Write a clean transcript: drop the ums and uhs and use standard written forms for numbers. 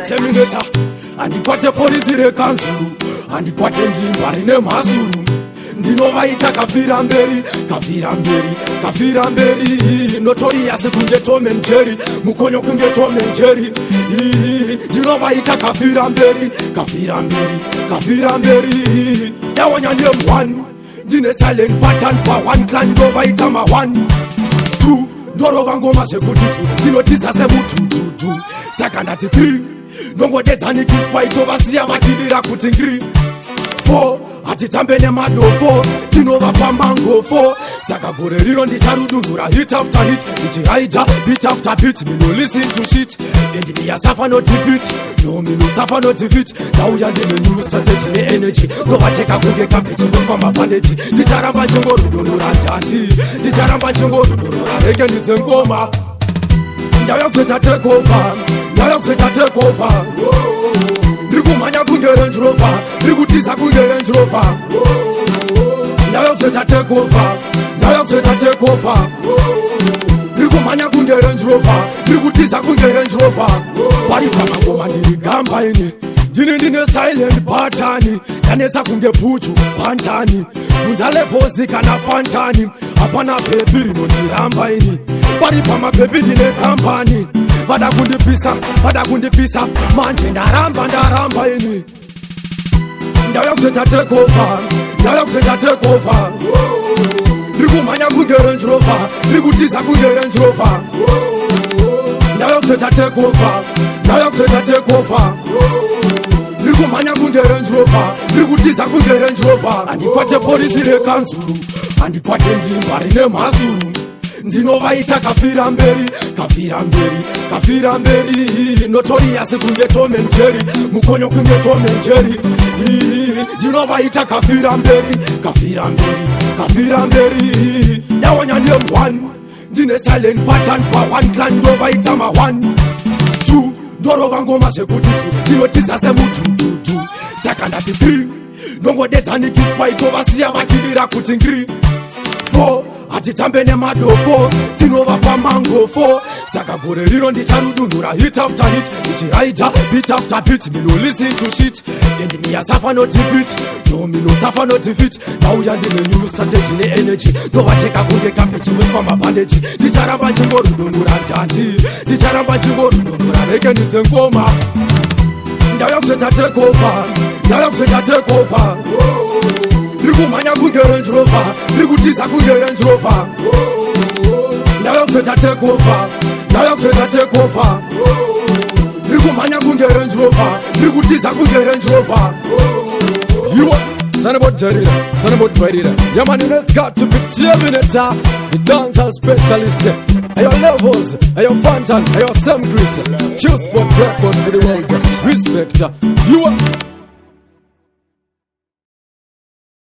Terminator andikwate polisi rekanzuru andikwate nzimba rine mhazuru ndinovaita kafira mberi notoriya sekunge Tom and Jerry mukonyo kunge Tom and Jerry ndinovaita kafira mberi yawanya name 1 ndine silent pattern pa 1 clan ndovaita ma 1 2 ndorova ngoma zvekuti 2 ndinotiza semutututu saka ndati 3 ndongodedzanikispaito vasiya vachivira kuti ngiri 4 hatitambe nemadofo tinovapa mango 4 saka gore riro ndicharudunhura hit after hit ichiraita beat after beat mino listen to shit and me suffer no defeat no mino suffer no defeat Ndauya ndine new strategy ne-energy ndovacheka kunge kapechi voswa mabandeji ndicharamba nchingorudunhura ndati ndicharamba nchingorudunhura reke ndidze ngoma Ndauya kuzoita takeover ndirikumhanya kunge Range Rover ndirikutiza kunge Range Rover Ndauya kuzoita takeover ndirikumhanya kunge Range Rover ndirikutiza kunge Range Rover pari pamangoma ndiri gamba ini ndine silent pattern ndanetsa kunge puchu pantani kunza levozi kana fantani hapana bhebi rinondiramba ini pari pamabhebi ndine kampani vada kundipisa manje ndaramba ini Ndauya kuzoita takeover ndirikumhanya kunge Range Rover ndirikutiza kunge Range Rover Ndauya kuzoita takeover ndirikumhanya kunge Range Rover ndirikutiza kunge Range Rover andikwate polisi rekanzuru andikwate nzimba rine mhazuru ndinovaita kafira mberi notoriya sekunge Tom and Jerry mukonyo kunge Tom and Jerry ndinovaita kafira mberi yawanya name 1 ndine silent pattern pa 1 clan ndovaita ma 1 2 ndorova ngoma zvekuti 2 ndinotiza semutututu saka ndati 3 ndongodedzanikispaito vasiya vachivira kuti ngiri 4 hatitambe nemadofo tinovapa mango 4 saka gore riro ndicharudunhura hit after hit ichiraita beat after beat mino listen to shit and me suffer no defeat no mino suffer no defeat Ndauya ndine new strategy ne-energy ndovacheka kunge kapechi voswa mabandeji ndicharamba nchingorudunhura ndati ndicharamba nchingorudunhura reke ndidze ngoma Ndauya kuzoita takeover ndirikumhanya kunge Range Rover ndirikutiza kunge Range Rover Ndauya kuzoita takeover ndirikumhanya kunge Range Rover ndirikutiza kunge Range Rover Iwa son about Jarira, son about Varira. Yeah man, it's got to be Terminator, the dancehall specialist. Ayo levels, ayo Fantan, ayo Sam Chris. Choose what records to the world. Respect. You are